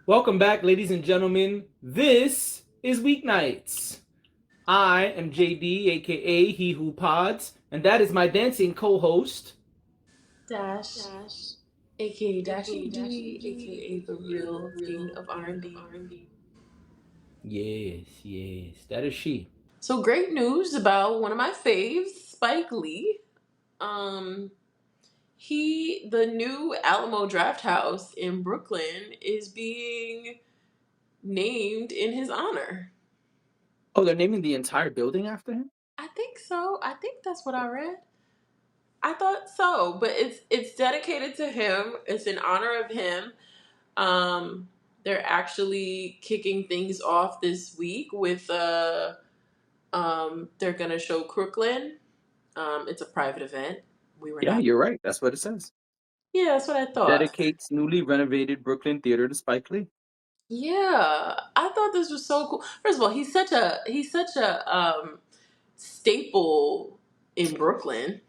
Welcome back, ladies and gentlemen. This is Weeknights. I am JD, aka He Who Pods, and that is my dancing co host. Dash, aka Dashy D, aka the real king of R&B. Yes, yes, that is she. So great news about one of my faves, Spike Lee. Um, the new Alamo Draft House in Brooklyn is being named in his honor. Oh, they're naming the entire building after him? I think so. I think that's what I read. I thought so, but it's dedicated to him. It's in honor of him. Um, they're actually kicking things off this week with they're gonna show Crooklyn. It's a private event. We were Yeah, not. you're right. That's what it says. Yeah, that's what I thought. Dedicates newly renovated Brooklyn Theater to Spike Lee. Yeah, I thought this was so cool. First of all, he's such a staple in Brooklyn.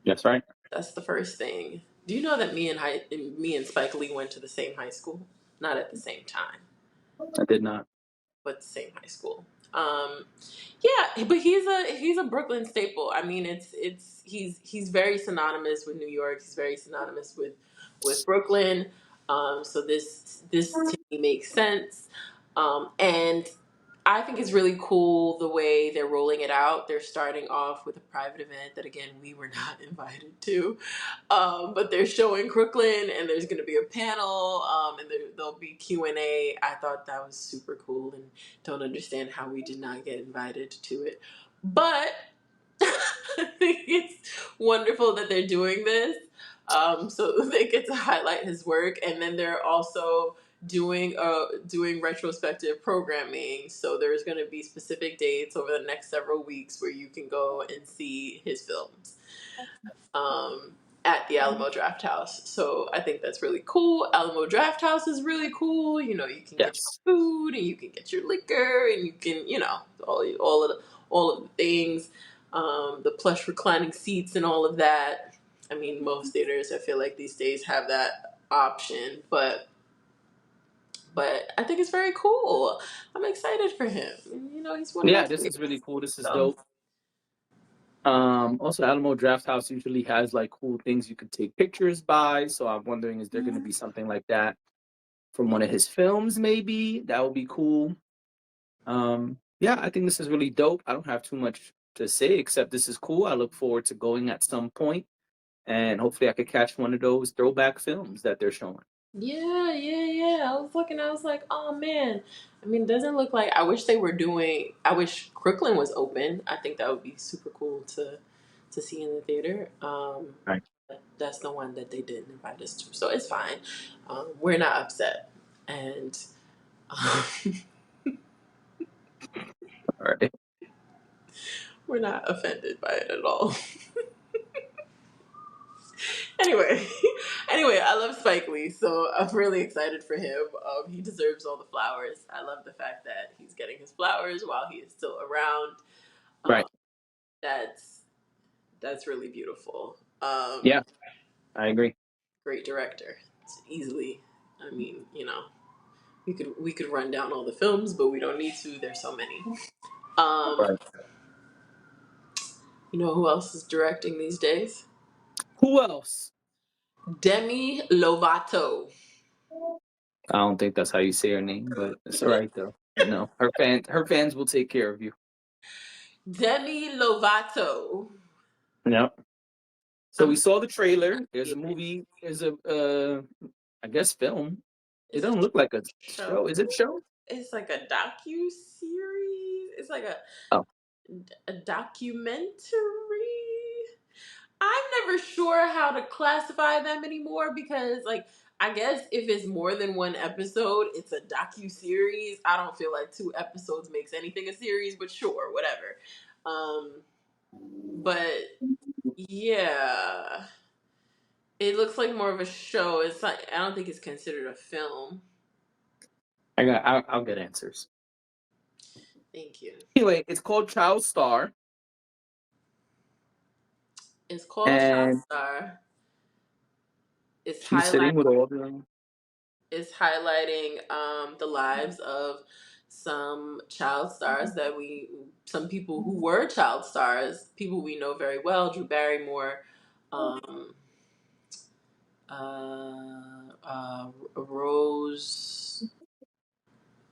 That's right. That's the first thing. Do you know that me and Spike Lee went to the same high school? Not at the same time, I did not. but the same high school. Um, yeah, but he's a Brooklyn staple. I mean, he's very synonymous with New York. He's very synonymous with Brooklyn. So this to me makes sense. And I think it's really cool the way they're rolling it out. They're starting off with a private event that, again, we were not invited to. But they're showing Crooklyn, and there's going to be a panel, and there'll be Q&A. I thought that was super cool, and don't understand how we did not get invited to it. But I think it's wonderful that they're doing this, so they get to highlight his work, and then they're also doing retrospective programming. So there's going to be specific dates over the next several weeks where you can go and see his films um, at the Alamo Draft House. So I think that's really cool. Alamo Draft House is really cool. You know, you can get Yes. your food and you can get your liquor and you can, all of the things, the plush reclining seats and all of that. I mean, most theaters I feel like these days have that option, but I think it's very cool. I'm excited for him. You know, he's one of my Yeah, this is favorites. really cool. This is So dope. Also, Alamo Draft House usually has like cool things you could take pictures by. So I'm wondering, is there going to be something like that from one of his films? Maybe that would be cool. Yeah, I think this is really dope. I don't have too much to say except this is cool. I look forward to going at some point, and hopefully, I could catch one of those throwback films that they're showing. yeah, yeah, yeah. I was looking, I was like, oh man. I mean, it doesn't look like I wish Crooklyn was open. I think that would be super cool to see in the theater. Right. But that's the one that they didn't invite us to. So it's fine. We're not upset. And All right. we're not offended by it at all. Anyway, anyway, I love Spike Lee, so I'm really excited for him. He deserves all the flowers. I love the fact that he's getting his flowers while he is still around. Um, Right. that's that's really beautiful. Yeah, I agree. Great director. It's easily, I mean, we could run down all the films, but we don't need to. There's so many. Um, Right. you know who else is directing these days? Who else? Demi Lovato. I don't think that's how you say her name, but it's all right though. Her fans will take care of you. Demi Lovato. Yep. So I'm we saw the trailer. There's a excited. movie. There's a, I guess, film. It It's a doesn't look like a show. show. Is it show? It's like a docu series. It's like Oh, a documentary. I'm never sure how to classify them anymore because, like, I guess if it's more than one episode, it's a docu series. I don't feel like 2 episodes makes anything a series, but sure, whatever. Um, but yeah, it looks like more of a show. It's like I don't think it's considered a film. I'll get answers. Thank you. Anyway, it's called Child Star, It's called Child and Star. It's she's highlight. sitting with all the. is highlighting the lives of some child stars some people who were child stars, people we know very well, Drew Barrymore, um, Rose,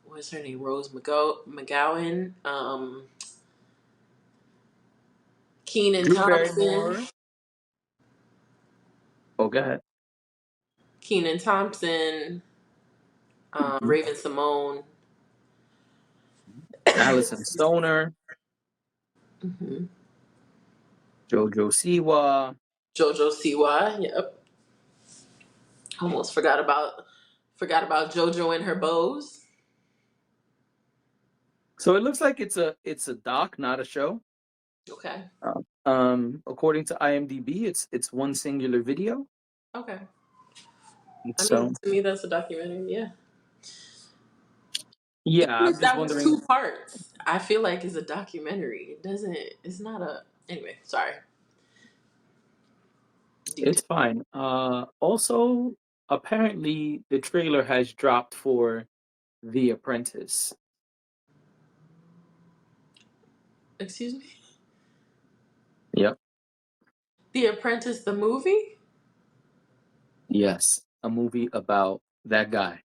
what's her name? Rose McGowan, Keenan Drew Thompson, Barrymore. Oh, go ahead. Keenan Thompson, Mhm. Raven Simone. Allison Stoner, Mhm. Jojo Siwa. Jojo Siwa. Yep. Almost forgot about Jojo and her bows. So it looks like it's a doc, not a show. Okay. According to IMDb, it's one singular video. Okay. I mean, So to me, that's a documentary. Yeah. yeah, Even I'm if just that was wondering. 2 parts, I feel like it's a documentary. It doesn't. It's not a. Anyway, sorry. It's Detail. fine. Also, apparently the trailer has dropped for The Apprentice. Excuse me. Yep. The Apprentice, the movie. Yes, a movie about that guy.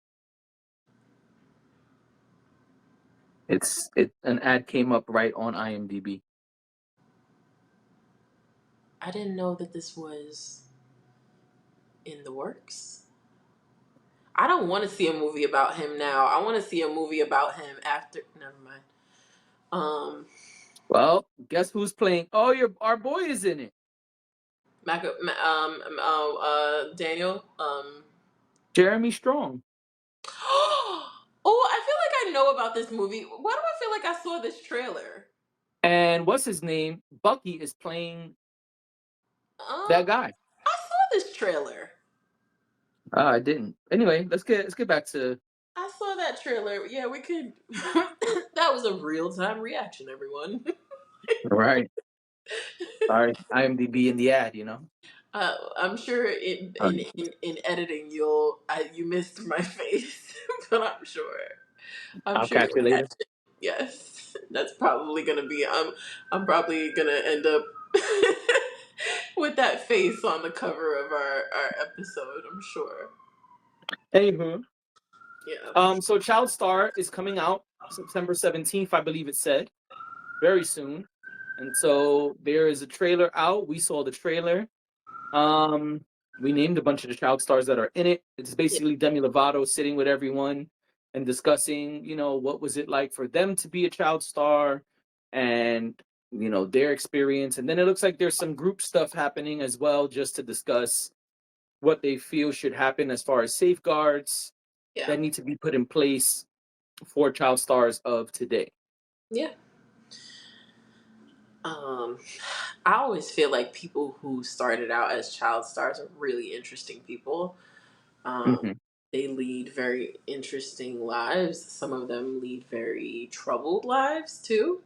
An ad came up right on IMDb. I didn't know that this was in the works. I don't want to see a movie about him now. I want to see a movie about him after. Never mind. Um, Well, guess who's playing? Oh, your our boy is in it. Daniel. Jeremy Strong. Oh, I feel like I know about this movie. Why do I feel like I saw this trailer? And what's his name? Bucky is playing Um, that guy. I saw this trailer. I didn't. Anyway, let's get back to I saw that trailer. Yeah, we could. That was a real time reaction, everyone. right. Sorry, IMDb in the ad. I'm sure in editing you missed my face, but I'm I'll sure catch you'll you later. catch it. Yes, that's probably gonna be. I'm probably gonna end up with that face on the cover of our episode. I'm sure. Anywho, Yeah. so Child Star is coming out September 17th, I believe it said, very soon. And so there is a trailer out. We saw the trailer. Um, we named a bunch of the child stars that are in it. It's Yeah. basically Demi Lovato sitting with everyone and discussing, what was it like for them to be a child star and, their experience. And then it looks like there's some group stuff happening as well, just to discuss what they feel should happen as far as safeguards Yeah. that need to be put in place for child stars of today. Yeah. Um, I always feel like people who started out as child stars are really interesting people. Um, Hmm. they lead very interesting lives. Some of them lead very troubled lives too.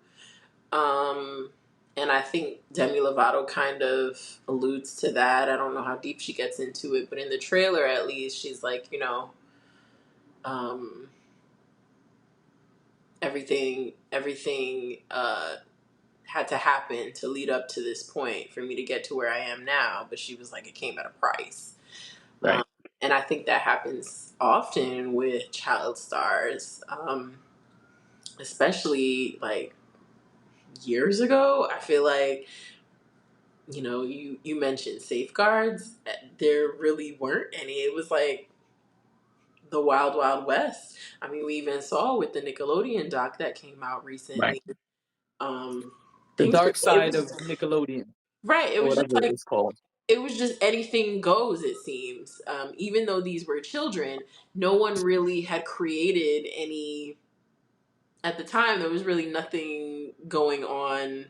Um, and I think Demi Lovato kind of alludes to that. I don't know how deep she gets into it, but in the trailer, at least, she's like, um, everything had to happen to lead up to this point for me to get to where I am now. But she was like, it came at a price. Um, Right. and I think that happens often with child stars, especially like years ago. I feel like, you mentioned safeguards. There really weren't any. It was like the wild, wild west. I mean, we even saw with the Nickelodeon doc that came out Right. recently. Um, The things were, dark it side was of Nickelodeon, right. It or was just whatever it like was called. it was just anything goes. It seems, even though these were children, no one really had created any at the time. There was really nothing going on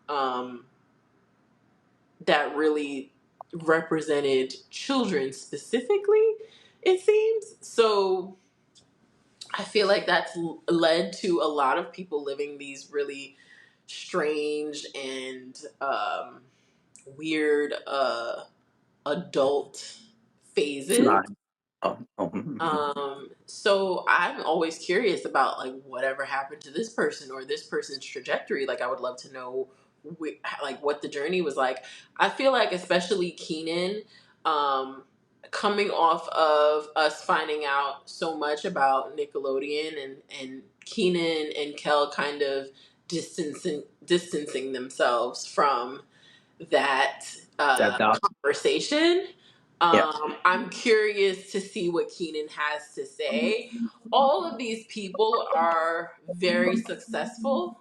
um, that really represented children specifically. It seems so. I feel like that's led to a lot of people living these really strange and weird adult phases. Slime. Oh, oh. So I'm always curious about like whatever happened to this person or this person's trajectory. Like I would love to know like what the journey was like. I feel like especially Keenan, um, coming off of us finding out so much about Nickelodeon and Keenan and Kel kind of distancing themselves from that That doc. conversation. Yeah. I'm curious to see what Keenan has to say. All of these people are very successful,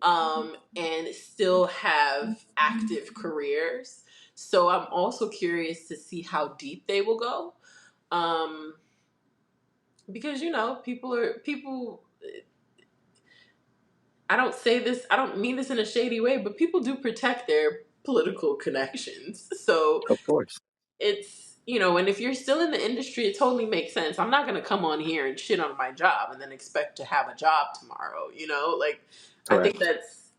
and still have active careers. So I'm also curious to see how deep they will go. Um, because people. I don't say this. I don't mean this in a shady way, but people do protect their political connections. So Of course. it's, and if you're still in the industry, it totally makes sense. I'm not going to come on here and shit on my job and then expect to have a job tomorrow, like Correct.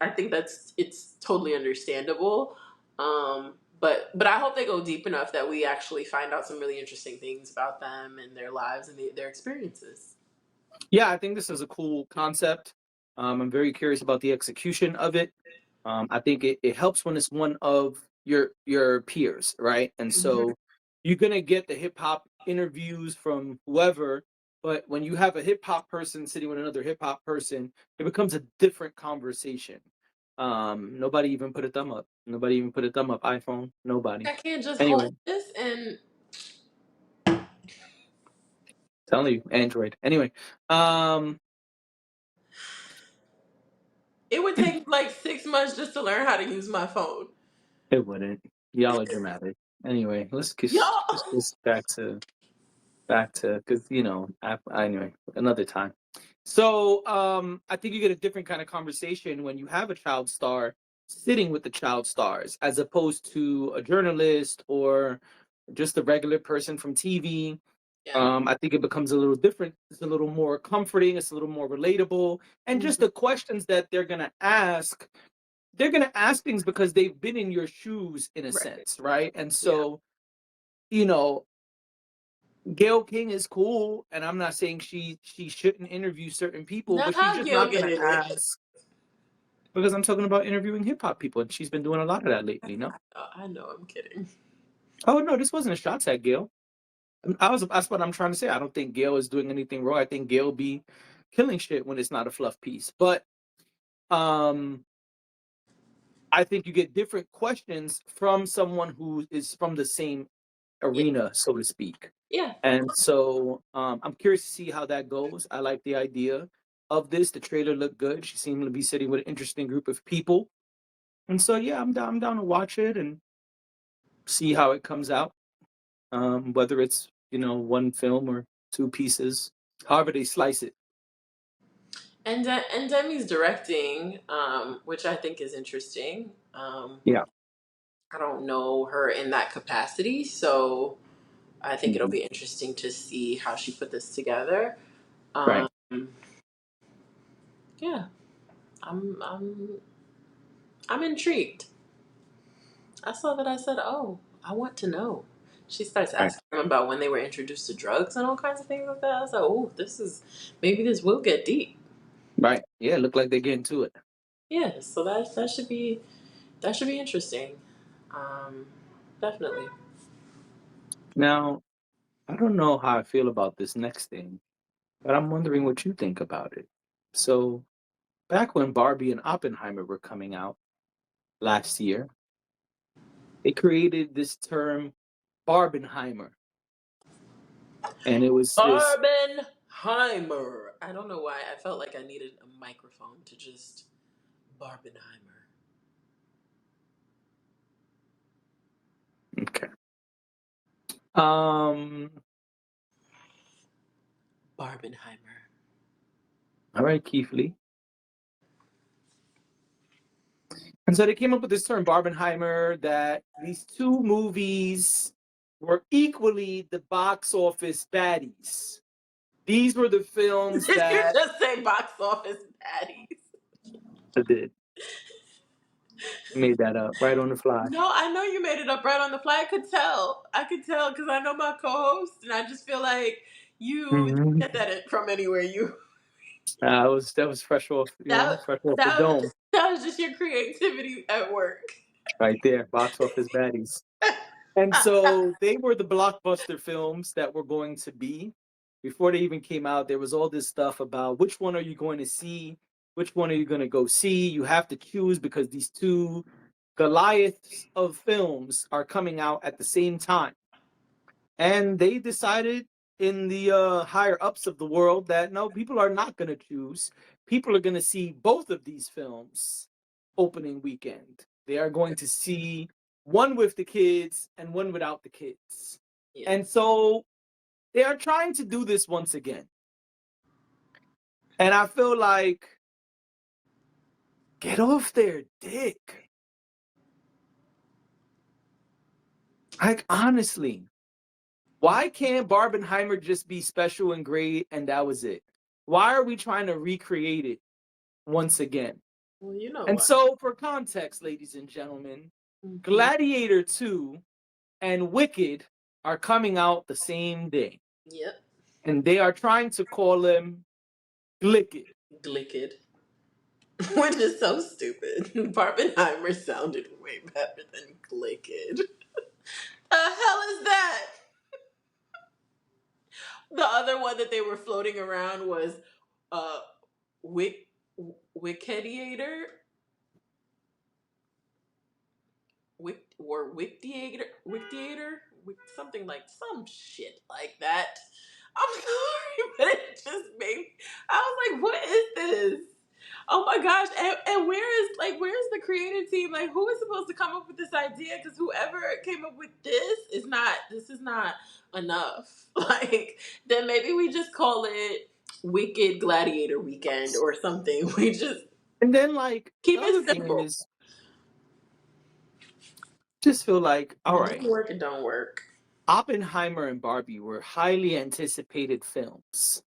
I think that's it's totally understandable. But I hope they go deep enough that we actually find out some really interesting things about them and their lives and their experiences. Yeah, I think this is a cool concept. I'm very curious about the execution of it. I think it helps when it's one of your peers, right? And Mhm. so you're gonna get the hip hop interviews from whoever, but when you have a hip hop person sitting with another hip hop person, it becomes a different conversation. Nobody even put a thumb up. Nobody even put a thumb up. iPhone. Nobody. I can't just Anyway, hold this and telling you, Android. Anyway, um, it would take like 6 months just to learn how to use my phone. it wouldn't. Y'all are dramatic. Anyway, let's Y'all. get back to because anyway, another time. So I think you get a different kind of conversation when you have a child star sitting with the child stars as opposed to a journalist or just a regular person from TV. Yeah. I think it becomes a little different. It's a little more comforting. It's a little more relatable, and just Mhm. the questions that they're gonna ask things because they've been in your shoes in a Right. sense, right? And Yeah. so you know Gail King is cool, and I'm not saying she shouldn't interview certain people, Now, but she's how just Gail not get gonna in it? ask because I'm talking about interviewing hip hop people, and she's been doing a lot of that lately. No, Oh, I know, I'm kidding. oh no, this wasn't a shots at Gail. That's what I'm trying to say. I don't think Gail is doing anything wrong. I think Gail be killing shit when it's not a fluff piece, but um, I think you get different questions from someone who is from the same Yeah, arena, so to speak. yeah. And so I'm curious to see how that goes. I like the idea of this. The trailer looked good. She seemed to be sitting with an interesting group of people. And so yeah, I'm down to watch it and see how it comes out. Whether it's, one film or two pieces, however they slice it. And Demi's directing, which I think is interesting. Yeah. I don't know her in that capacity, so I think it'll Mhm. be interesting to see how she put this together. Um, Right. yeah, I'm I'm I'm intrigued. I saw that. I said, "Oh, I want to know." She starts Right. asking him about when they were introduced to drugs and all kinds of things like that. I was like, "Oh, maybe this will get deep." Right. Yeah, look like they're getting to it. Yeah, so that should be interesting. Um, definitely. Now, I don't know how I feel about this next thing, but I'm wondering what you think about it. So back when Barbie and Oppenheimer were coming out last year, they created this term Barbenheimer, and it was this. Barbenheimer. I don't know why. I felt like I needed a microphone to just Barbenheimer. Okay. Um. Barbenheimer. All right, Keith Lee. And so they came up with this term Barbenheimer that these two movies were equally the box office baddies. These were the films Did you that just say box office baddies? I did made that up right on the fly. No, I know you made it up right on the fly. I could tell. I could tell because I know my co-host, and I just feel like You Mhm. get that from anywhere. You That was fresh off, that fresh off the that was dome that was just your creativity at work. right there, box office baddies. And so they were the blockbuster films that were going to be. Before they even came out, there was all this stuff about which one are you going to see? Which one are you going to go see? You have to choose because these two Goliaths of films are coming out at the same time. And they decided in the higher ups of the world that no, people are not going to choose. People are going to see both of these films opening weekend. They are going to see one with the kids and one without the kids. Yeah. And so they are trying to do this once again. And I feel like, get off their dick. Like, honestly, why can't Barbenheimer just be special and great and that was it? Why are we trying to recreate it once again? Well, you know And what? so, for context, ladies and gentlemen, Hmm. Gladiator 2 and Wicked are coming out the same day. Yep. And they are trying to call them Glicked. Glicked. Which is so stupid. Barbenheimer sounded way better than Glicked. The hell is that? The other one that they were floating around was uh Wick Wickediator. Wickdiator, something like some shit like that. I'm sorry, but it just made me. I was like, "What is this? Oh my gosh!" And where's the creative team? Like, who is supposed to come up with this idea? Because whoever came up with this is not. This is not enough. Like, then maybe we just call it Wicked Gladiator Weekend or something. We just And then, like, keep the other it thing simple. is, just feel like, If all it right, doesn't work, it don't work. Oppenheimer and Barbie were highly anticipated films.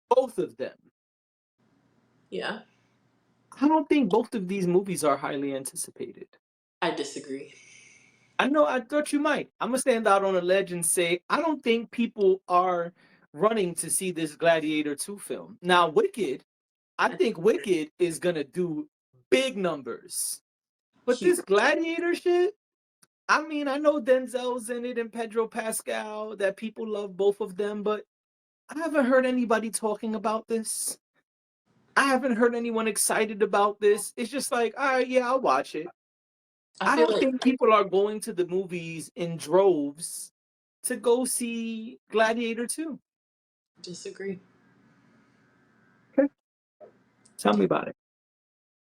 Both of them. Yeah, I don't think both of these movies are highly anticipated. I disagree. I know, I thought you might. I'm gonna stand out on a ledge and say I don't think people are running to see this Gladiator 2 film. Now, Wicked, I I think Wicked is gonna do big numbers. But Huge. this Gladiator shit, I mean, I know Denzel's in it and Pedro Pascal, that people love both of them, but I haven't heard anybody talking about this. I haven't heard anyone excited about this. It's just like, all right, yeah, I'll watch it. I I feel don't like think people are going to the movies in droves to go see Gladiator 2. disagree. Okay, tell me about it.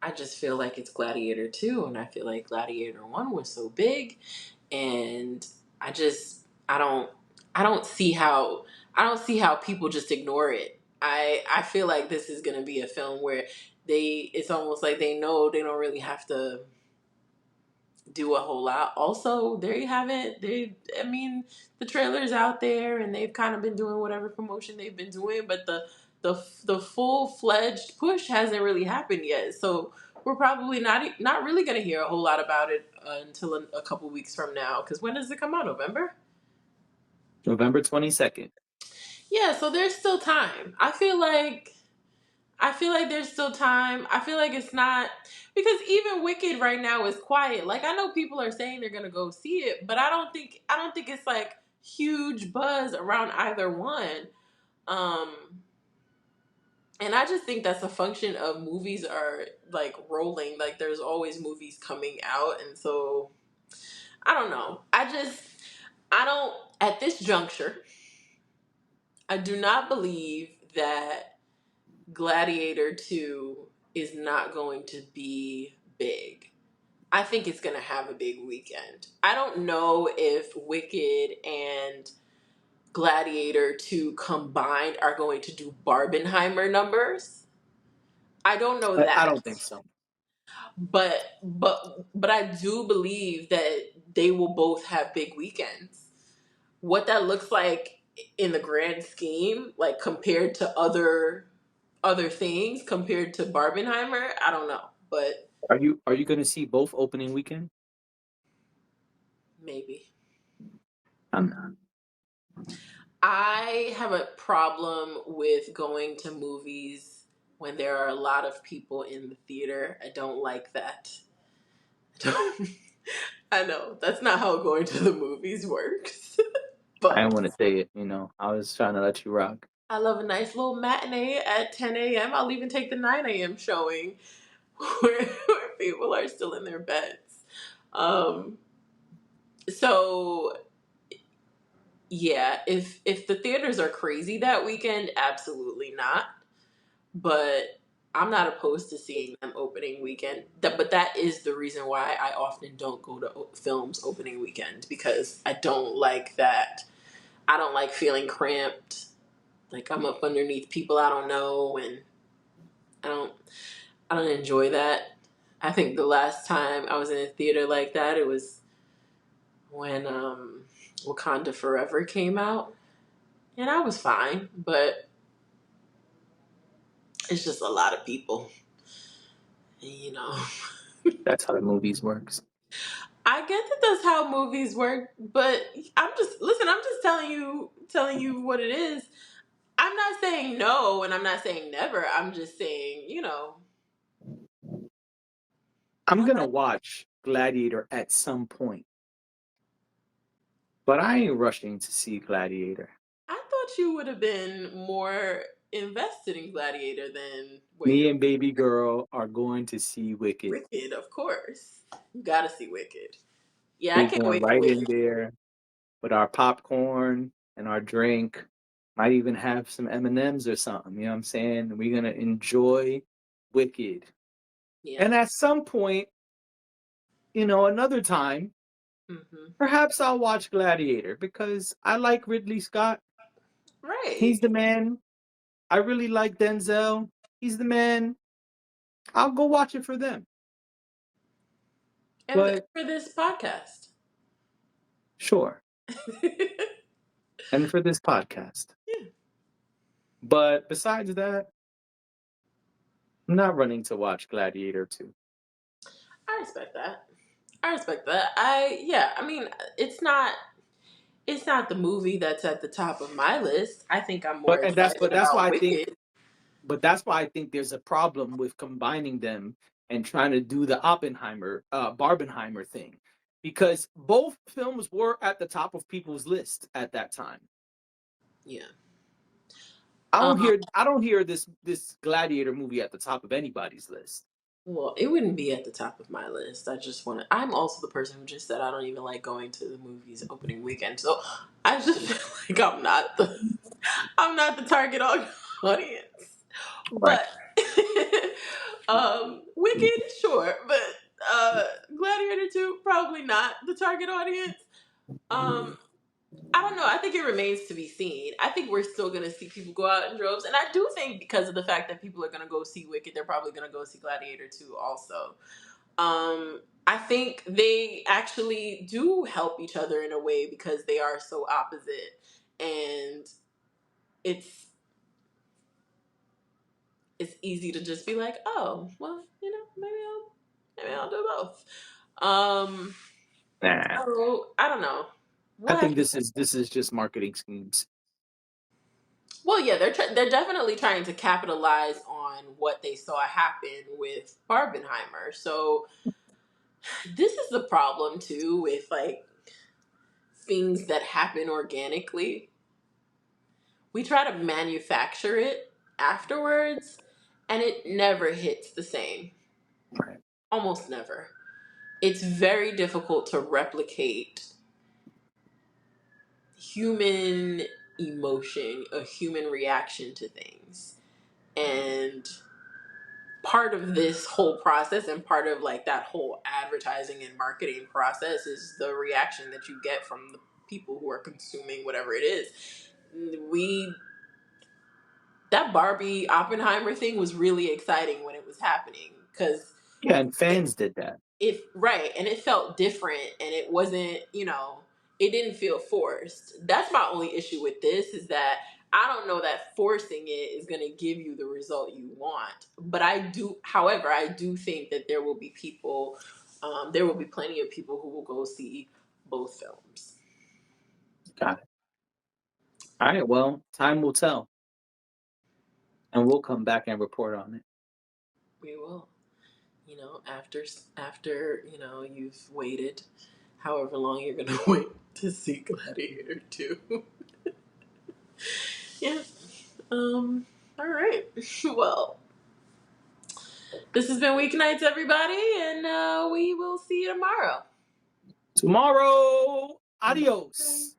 I just feel like it's Gladiator 2 and I feel like Gladiator 1 was so big and I just I don't see how people just ignore it. I feel like this is going to be a film where it's almost like they know they don't really have to do a whole lot. Also, there you have it. I mean, the trailer's out there, and they've kind of been doing whatever promotion they've been doing, but the full fledged push hasn't really happened yet. So we're probably not really going to hear a whole lot about it until a couple weeks from now. Because when does it come out? November. November 22nd. Yeah, so there's still time. I feel like there's still time. I feel like it's not because even Wicked right now is quiet. Like I know people are saying they're gonna go see it, but I don't think it's like huge buzz around either one. Um and I just think that's a function of movies are like rolling. Like there's always movies coming out and so I don't know. I don't at this juncture, I do not believe that Gladiator 2 is not going to be big. I think it's going to have a big weekend. I don't know if Wicked and Gladiator 2 combined are going to do Barbenheimer numbers. I don't know I that. don't think so. But I do believe that they will both have big weekends. What that looks like in the grand scheme, like compared to other things compared to Barbenheimer, I don't know, but Are you going to see both opening weekend? maybe. I'm not. I have a problem with going to movies when there are a lot of people in the theater. I don't like that. I don't. I know that's not how going to the movies works, I but didn't want to say it, you know. I was trying to let you rock. I love a nice little matinee at 10 a.m. I'll even take the 9 a.m. showing where people are still in their beds. Um, so yeah, if the theaters are crazy that weekend, absolutely not. But I'm not opposed to seeing them opening weekend. But that is the reason why I often don't go to films opening weekend because I don't like that. I don't like feeling cramped. Like I'm up underneath people I don't know, and I don't I don't enjoy that. I think the last time I was in a theater like that, it was when Wakanda Forever came out, and I was fine, but it's just a lot of people, and, you know. That's how the movies works. I get that that's how movies work, but I'm just listen. I'm just telling you what it is. I'm not saying no, and I'm not saying never. I'm just saying, I'm I gonna like. watch Gladiator at some point, but I ain't rushing to see Gladiator. I thought you would have been more invested in Gladiator than what Me you're. and baby girl are going to see Wicked. Wicked, of course. You gotta see Wicked. Yeah, I We're can't going wait for right in Wicked. there with our popcorn and our drink. Might even have some M&Ms or something. You know what I'm saying? We're gonna enjoy Wicked. Yeah. And at some point, another time, Hmm. perhaps I'll watch Gladiator because I like Ridley Scott. Right. He's the man. I really like Denzel. He's the man. I'll go watch it for them. And But for this podcast. sure. And for this podcast. But besides that, I'm not running to watch Gladiator 2. I respect that. I respect that. I mean, it's not it's not the movie that's at the top of my list. I think I'm more But and that's excited but that's why about I think Wicked. there's a problem with combining them and trying to do the Oppenheimer Barbenheimer thing. Because both films were at the top of people's list at that time. Yeah. I don't Um, hear I don't hear this Gladiator movie at the top of anybody's list. well, it wouldn't be at the top of my list. I just want to. I'm also the person who just said I don't even like going to the movies opening weekend. So I just feel like I'm not the target audience. Right. But Wicked, sure, but Gladiator 2, probably not the target audience. Um, I don't know. I think it remains to be seen. I think we're still going to see people go out in droves. And I do think because of the fact that people are going to go see Wicked, they're probably going to go see Gladiator 2 also. I think they actually do help each other in a way because they are so opposite. And it's it's easy to just be like, oh, well, maybe I'll do both. Um, Nah. so I don't know. I We'll have think to. this is just marketing schemes. Well, yeah, they're definitely trying to capitalize on what they saw happen with Barbenheimer. So this is the problem too with like things that happen organically. We try to manufacture it afterwards, and it never hits the same. Right. Almost never. It's very difficult to replicate human emotion, a human reaction to things. And part of this whole process and part of like that whole advertising and marketing process is the reaction that you get from the people who are consuming whatever it is. We That Barbie Oppenheimer thing was really exciting when it was happening because Yeah, and fans did that. if right, and it felt different and it wasn't, it didn't feel forced. That's my only issue with this is that I don't know that forcing it is going to give you the result you want. But I do think that there will be plenty of people who will go see both films. Got it. All right, well, time will tell, and we'll come back and report on it. We will. After you've waited however long you're gonna wait to see Gladiator 2. Yeah. All right. Well, this has been Weeknights, everybody, and we will see you tomorrow. Tomorrow, Bye. adios.